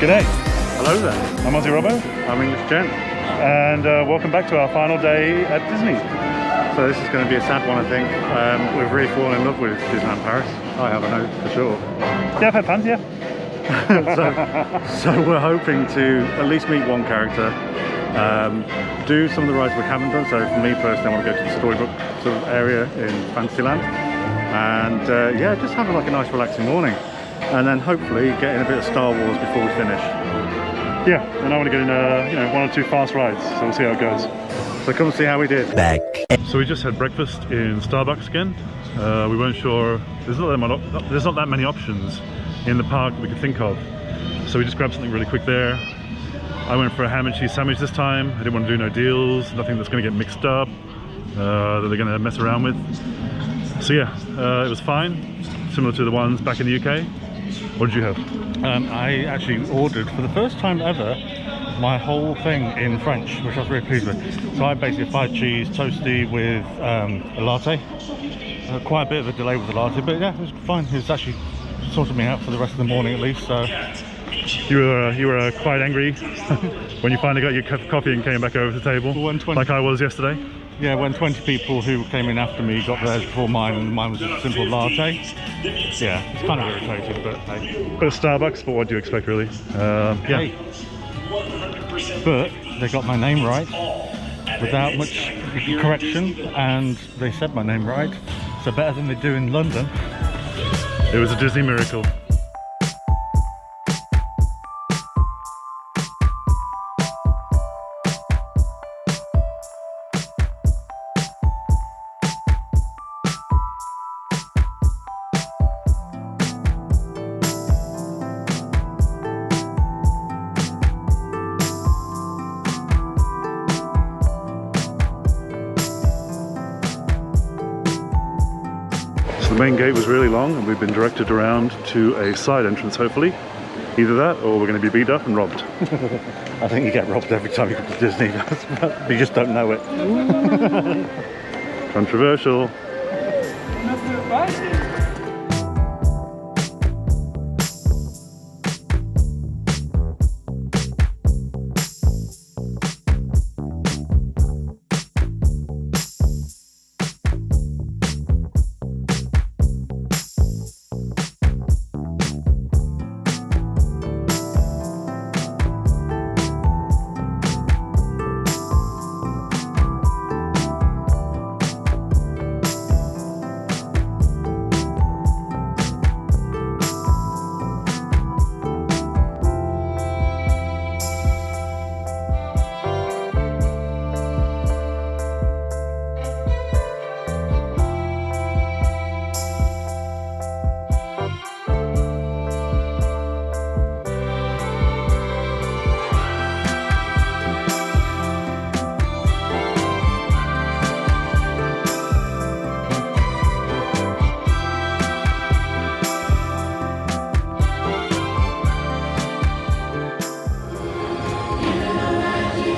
G'day. Hello there. I'm Aussie Robbo. I'm English Gent. And welcome back to our final day at Disney. So this is going to be a sad one, I think. We've really fallen in love with Disneyland Paris. I have, I know for sure. Yeah, I've had fun, yeah. so we're hoping to at least meet one character, do some of the rides we haven't done. So for me personally, I want to go to the storybook sort of area in Fantasyland, and yeah, just have like a nice relaxing morning, and then hopefully get in a bit of Star Wars before we finish. Yeah, and I want to get in one or two fast rides, so we'll see how it goes. So come see how we did. Back. So we just had breakfast in Starbucks again. We weren't sure, there's not that many options in the park that we could think of. So we just grabbed something really quick there. I went for a ham and cheese sandwich this time. I didn't want to do no deals, nothing that's going to get mixed up, that they're going to mess around with. So yeah, it was fine, similar to the ones back in the UK. What did you have? I actually ordered for the first time ever my whole thing in French, which I was really pleased with. So I basically 5 cheese toasty with a latte. Quite a bit of a delay with the latte, but yeah, it was fine. It was actually sorted me out for the rest of the morning at least. So you were quite angry when you finally got your cup of coffee and came back over to the table, like I was yesterday. Yeah, when 20 people who came in after me got theirs before mine, and mine was just a simple latte. Yeah, it's kind of irritating, but hey. But Starbucks, but what do you expect really? Yeah. Hey. But they got my name right without much correction, and they said my name right, so better than they do in London. It was a Disney miracle. The main gate was really long and we've been directed around to a side entrance, hopefully. Either that or we're going to be beat up and robbed. I think you get robbed every time you come to Disney. You just don't know it. Controversial.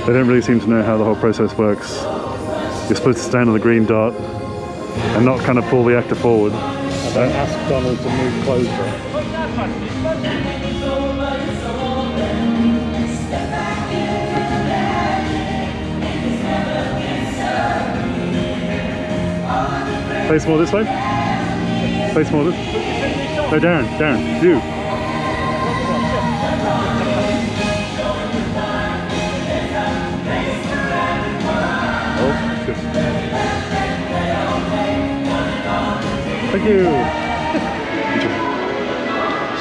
They don't really seem to know how the whole process works. You're supposed to stand on the green dot and not kind of pull the actor forward. And then ask Donald to move closer. Face more this way. Face more this way. No, Darren, you. Thank you.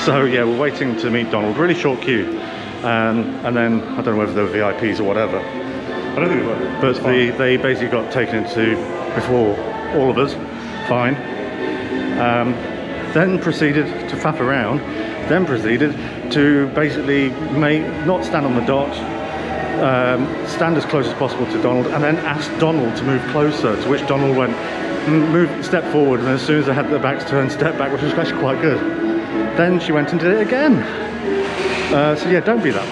So yeah, we're waiting to meet Donald. Really short queue, and then I don't know whether they were VIPs or whatever. I don't think they were. But they basically got taken into before all of us. Fine. Then proceeded to faff around. Then proceeded to basically not stand on the dot. Stand as close as possible to Donald, and then ask Donald to move closer, to which Donald went, step forward, and as soon as they had their backs turned, step back, which was actually quite good. Then she went and did it again. So yeah, don't be that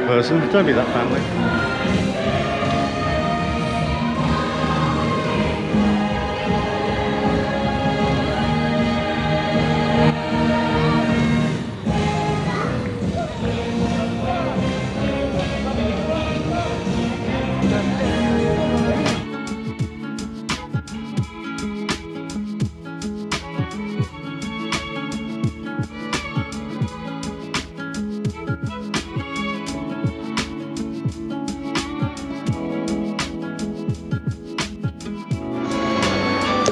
person, don't be that family.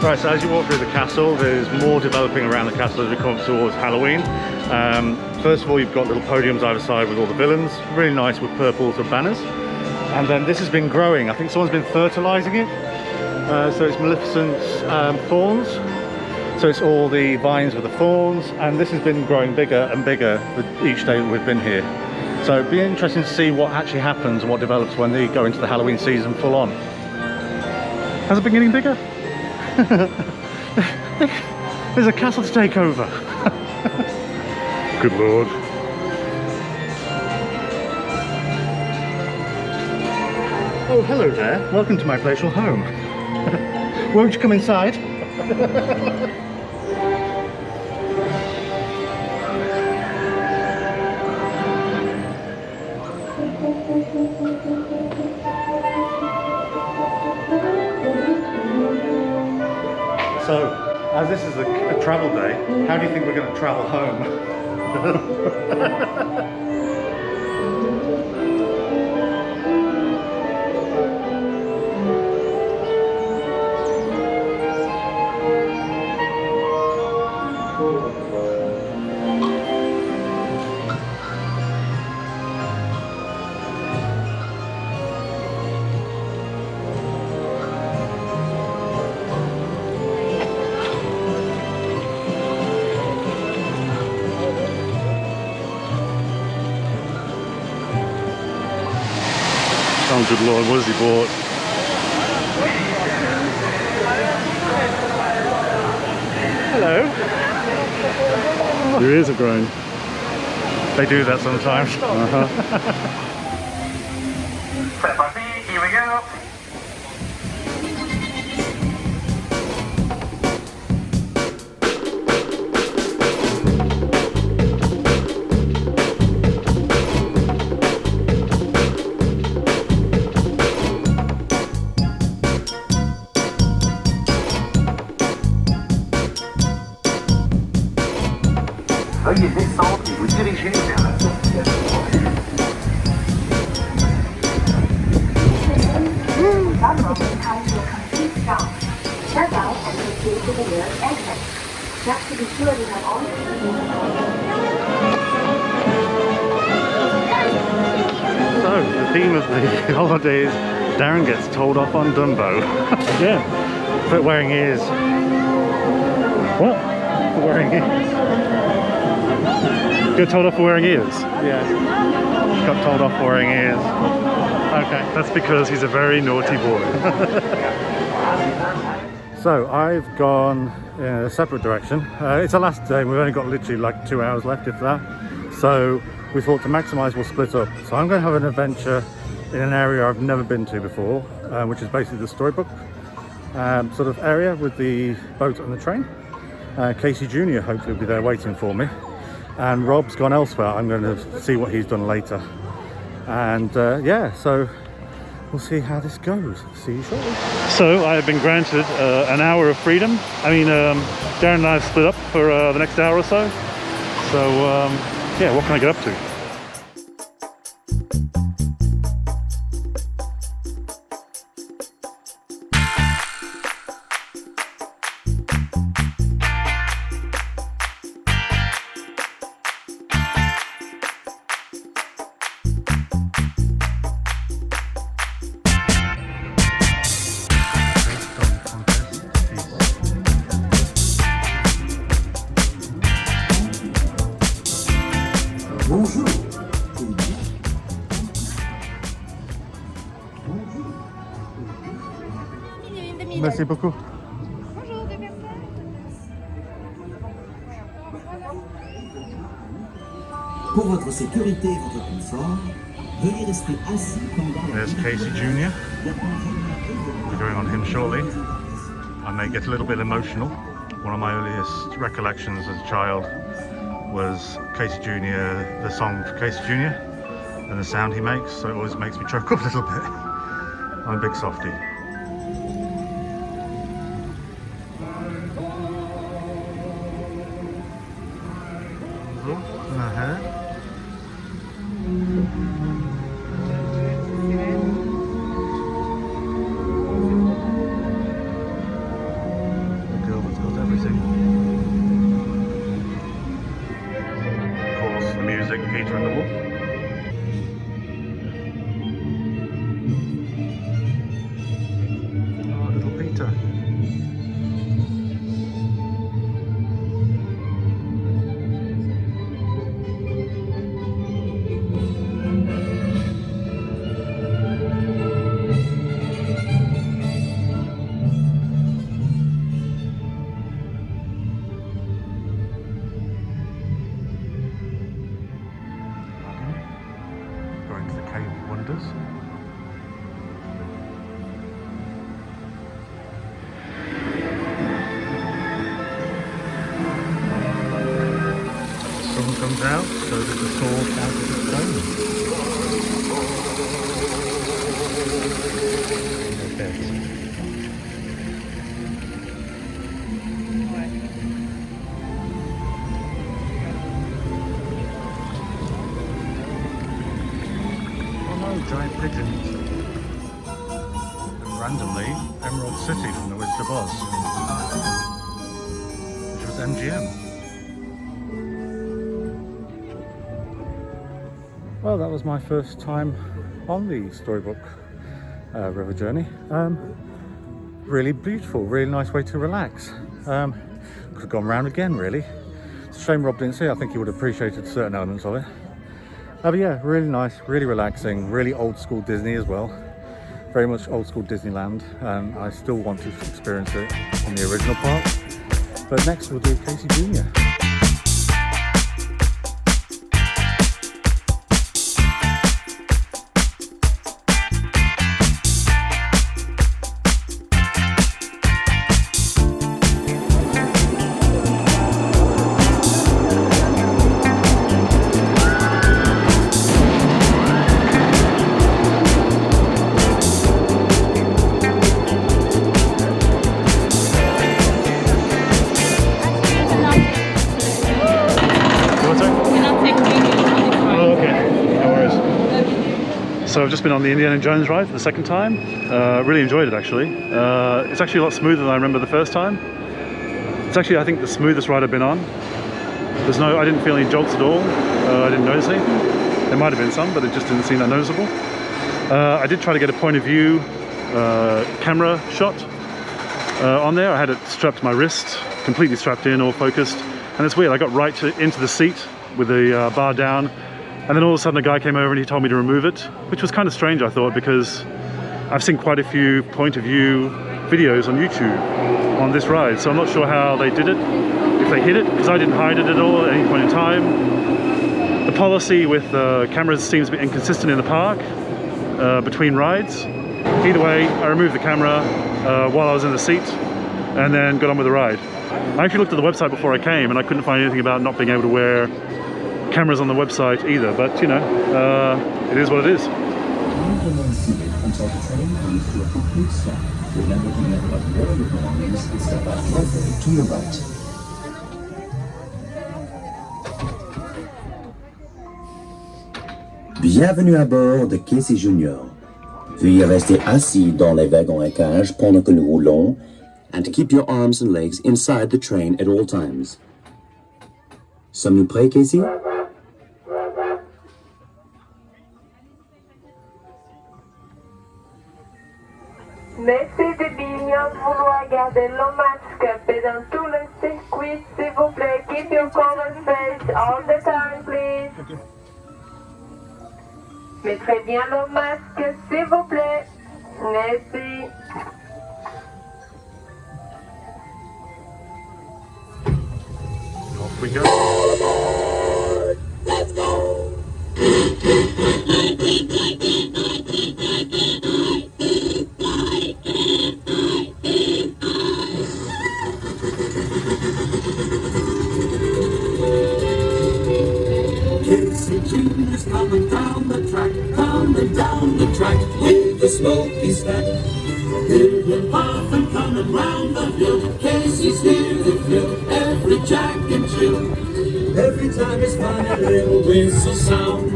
Right, so as you walk through the castle, there's more developing around the castle as we come up towards Halloween. First of all, you've got little podiums either side with all the villains, really nice with purple sort of banners. And then this has been growing. I think someone's been fertilizing it. So it's Maleficent's thorns. So it's all the vines with the thorns, and this has been growing bigger and bigger with each day that we've been here. So it'd be interesting to see what actually happens and what develops when they go into the Halloween season full on. Has it been getting bigger? There's a castle to take over. Good lord. Oh, hello there. Welcome to my palatial home. Won't you come inside? So, as this is a travel day, how do you think we're going to travel home? Oh, good lord, what has he bought? Hello. Your ears are growing. They do that sometimes. Step by feet, here we go. Veuillez descendre et vous diriger vers la sortie à So, the theme of the holiday is Darren gets told off on Dumbo. Yeah. For wearing ears. What? For wearing ears. You're told off for wearing ears? Yeah. Got told off for wearing ears. Okay. That's because he's a very naughty boy. So I've gone in a separate direction. It's the last day, we've only got literally like 2 hours left, if that. So we thought to maximise, we'll split up. So I'm going to have an adventure in an area I've never been to before, which is basically the storybook sort of area with the boat and the train. Casey Jr. hopefully will be there waiting for me. And Rob's gone elsewhere. I'm going to see what he's done later. And yeah, so we'll see how this goes. See you shortly. So I have been granted an hour of freedom. I mean, Darren and I have split up for the next hour or so. So yeah, what can I get up to? Bonjour. Merci beaucoup. Pour votre sécurité et votre confort, veuillez rester assis pendant la There's Casey Jr. We're going on him shortly. I may get a little bit emotional. One of my earliest recollections as a child was Casey Jr., the song for Casey Jr. and the sound he makes, so it always makes me choke up a little bit. I'm a big softie. over the sword out of the stone. Oh no, giant pigeons. And randomly, Emerald City from the Wizard of Oz, which was MGM. Well, that was my first time on the Storybook River journey. Really beautiful, really nice way to relax. Could have gone round again, really. It's a shame Rob didn't see it. I think he would have appreciated certain elements of it. But yeah, really nice, really relaxing, really old school Disney as well. Very much old school Disneyland, and I still want to experience it in the original park. But next we'll do Casey Jr. So I've just been on the Indiana Jones ride for the second time. Really enjoyed it actually. It's actually a lot smoother than I remember the first time. It's actually, I think, the smoothest ride I've been on. I didn't feel any jolts at all. I didn't notice any. There might have been some, but it just didn't seem that noticeable. I did try to get a point of view camera shot on there. I had it strapped to my wrist, completely strapped in, all focused. And it's weird, I got right into the seat with the bar down. And then all of a sudden a guy came over and he told me to remove it, which was kind of strange, I thought, because I've seen quite a few point of view videos on YouTube on this ride, so I'm not sure how they did it, if they hid it, because I didn't hide it at all at any point in time. The policy with cameras seems to be inconsistent in the park between rides. Either way, I removed the camera while I was in the seat and then got on with the ride. I actually looked at the website before I came and I couldn't find anything about not being able to wear cameras on the website either, but you know, it is what it is. Remain seated until the train comes to a complete stop. Remember to never avoid your belongings and step out carefully to your right. Bienvenue à bord de Casey Jr. Veuillez rester assis dans les wagons à cage pendant que nous roulons, and keep your arms and legs inside the train at all times. Sommes-nous prêts, Casey? Merci de bien vouloir garder le masque pendant tout le circuit, s'il vous plaît. Keep your common face all the time, please. Mettez bien le masque, s'il vous plaît. Merci. Off we go. Let's go. Casey Jr.'s coming down the track, coming down the track with the smoky stack. Hear him laugh and coming round the hill. Casey's here to fill every jack and Jill. Every time his funny little whistle sounds,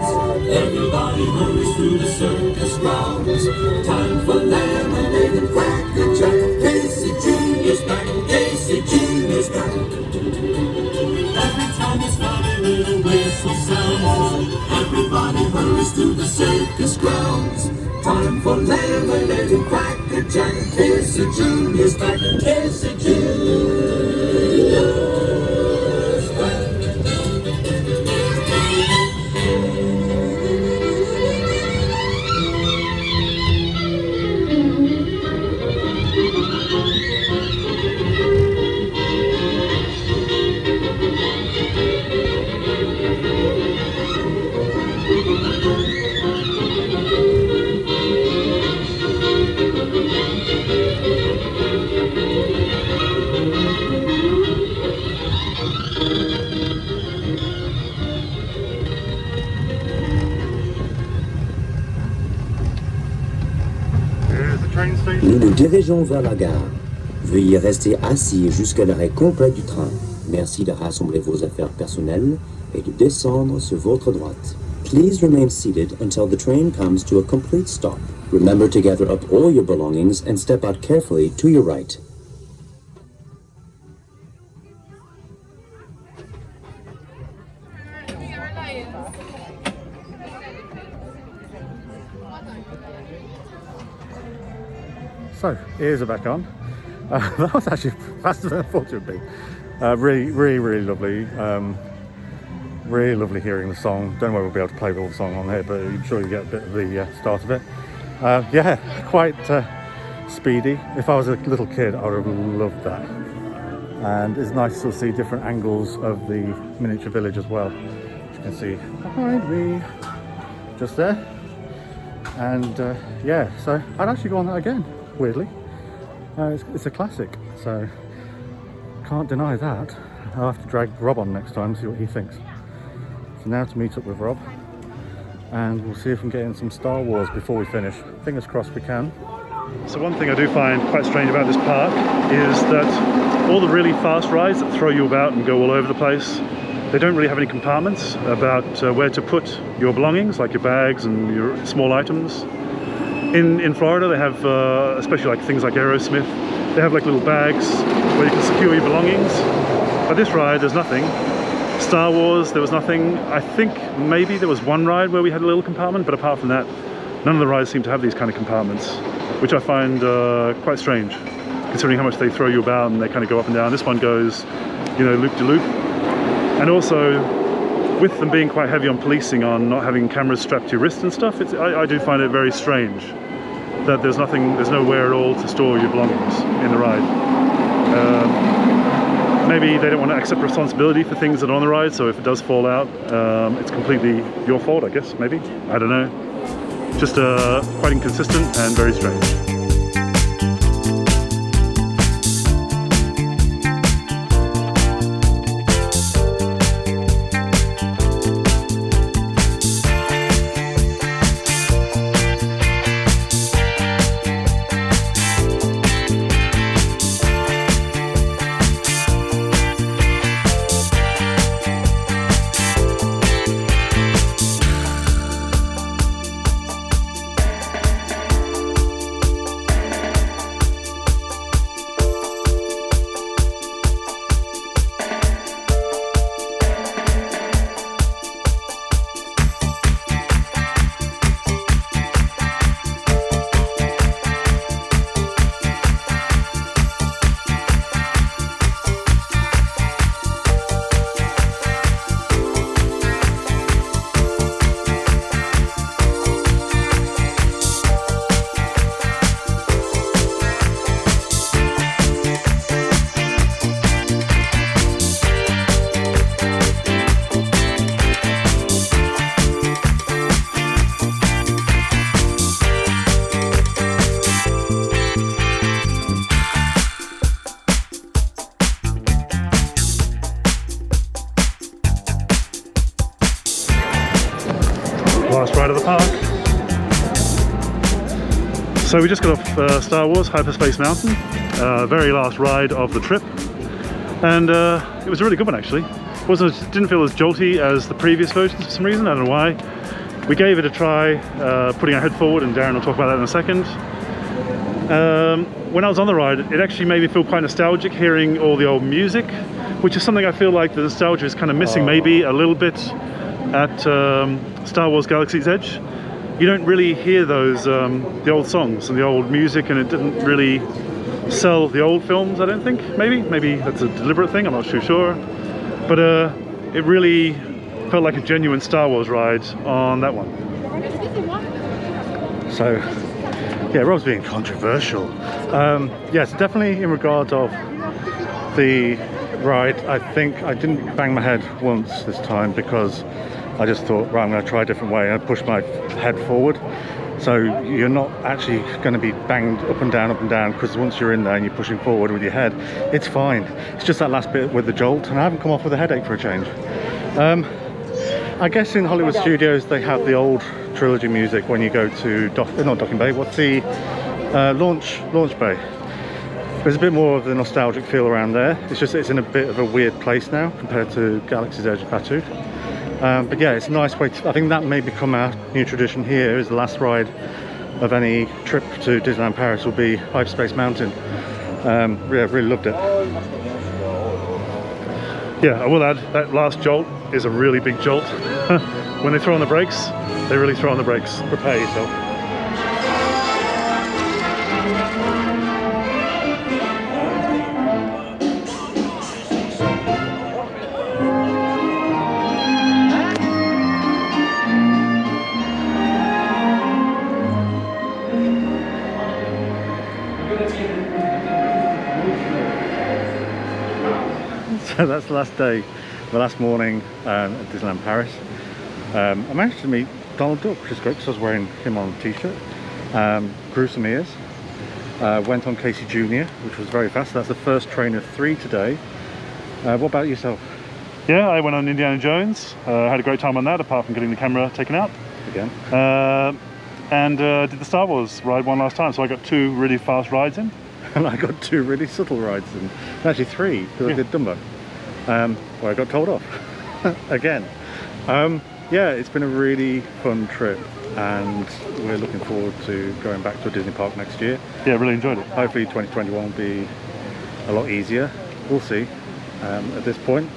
everybody hurries to the circus grounds. Time for lemonade and cracker jack. Casey Jr.'s back, Casey Jr.'s back. Every time his funny little whistle sounds, everybody hurries to the circus grounds. Time for lemonade and cracker jack. Casey Jr.'s back, Casey Jr.'s back. dirigeons vers la gare. Veuillez rester assis jusqu'à l'arrêt complet du train. Merci de rassembler vos affaires personnelles et de descendre sur votre droite. Please remain seated until the train comes to a complete stop. Remember to gather up all your belongings and step out carefully to your right. So, ears are back on. That was actually faster than I thought it would be. Really lovely. Really lovely hearing the song. Don't know whether we'll be able to play all the song on here, but I'm sure you get a bit of the start of it. Yeah, quite speedy. If I was a little kid, I would have loved that. And it's nice to see different angles of the miniature village as well. As you can see behind me, just there. And yeah, so I'd actually go on that again, weirdly. It's a classic, so can't deny that. I'll have to drag Rob on next time, see what he thinks. So now to meet up with Rob, and we'll see if we can get in some Star Wars before we finish. Fingers crossed we can. So one thing I do find quite strange about this park is that all the really fast rides that throw you about and go all over the place, they don't really have any compartments about where to put your belongings, like your bags and your small items. In Florida, they have, especially like things like Aerosmith, they have like little bags where you can secure your belongings. But this ride, there's nothing. Star Wars, there was nothing. I think maybe there was one ride where we had a little compartment, but apart from that, none of the rides seem to have these kind of compartments, which I find quite strange, considering how much they throw you about and they kind of go up and down. This one goes, you know, loop to loop. And also, with them being quite heavy on policing, on not having cameras strapped to your wrist and stuff, I do find it very strange that there's nowhere at all to store your belongings in the ride. Maybe they don't want to accept responsibility for things that are on the ride, so if it does fall out, it's completely your fault, I guess, maybe. I don't know. Just quite inconsistent and very strange. Last ride of the park. So we just got off Star Wars Hyperspace Mountain, very last ride of the trip, and it was a really good one actually. Didn't feel as jolty as the previous versions for some reason, I don't know why. We gave it a try, putting our head forward, and Darren will talk about that in a second. When I was on the ride, it actually made me feel quite nostalgic hearing all the old music, which is something I feel like the nostalgia is kind of missing maybe a little bit at Star Wars Galaxy's Edge. You don't really hear those, the old songs and the old music, and it didn't really sell the old films, I don't think. Maybe that's a deliberate thing, I'm not too sure. But it really felt like a genuine Star Wars ride on that one. So, yeah, Rob's being controversial. Yes, definitely in regards of the ride, I think I didn't bang my head once this time because I just thought, right, I'm going to try a different way, and I pushed my head forward. So you're not actually going to be banged up and down, because once you're in there and you're pushing forward with your head, it's fine. It's just that last bit with the jolt, and I haven't come off with a headache for a change. I guess in Hollywood Studios they have the old trilogy music when you go to not Docking Bay, what's the Launch Bay. There's a bit more of the nostalgic feel around there. It's just it's in a bit of a weird place now compared to Galaxy's Edge of Batu. But yeah, it's a nice way to, I think that may become our new tradition here, is the last ride of any trip to Disneyland Paris will be Hyperspace Mountain. Yeah, really loved it. Yeah, I will add, that last jolt is a really big jolt. When they throw on the brakes, they really throw on the brakes. Prepare yourself. So that's the last day, the last morning at Disneyland Paris. I managed to meet Donald Duck, which is great because I was wearing him on a t-shirt. Grew some ears. Went on Casey Jr., which was very fast. That's the first train of 3 today. What about yourself? Yeah, I went on Indiana Jones. Had a great time on that, apart from getting the camera taken out. Again. And did the Star Wars ride one last time, so I got 2 really fast rides in. And I got 2 really subtle rides in. Actually 3, because I did Dumbo. Well, I got told off again. Yeah, it's been a really fun trip, and we're looking forward to going back to a Disney park next year. Yeah, really enjoyed it. Hopefully 2021 will be a lot easier. We'll see at this point.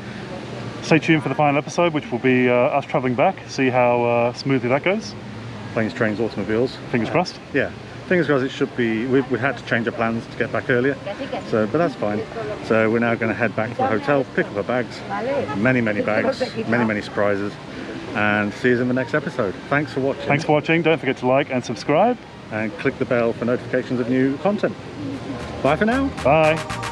Stay tuned for the final episode, which will be us travelling back, see how smoothly that goes. Planes, trains, automobiles. Fingers crossed. Yeah. Fingers crossed. It should be. We had to change our plans to get back earlier, so but that's fine. So we're now going to head back to the hotel, pick up our bags, many bags, many surprises, and see us in the next episode. Thanks for watching. Thanks for watching. Don't forget to like and subscribe, and click the bell for notifications of new content. Bye for now. Bye.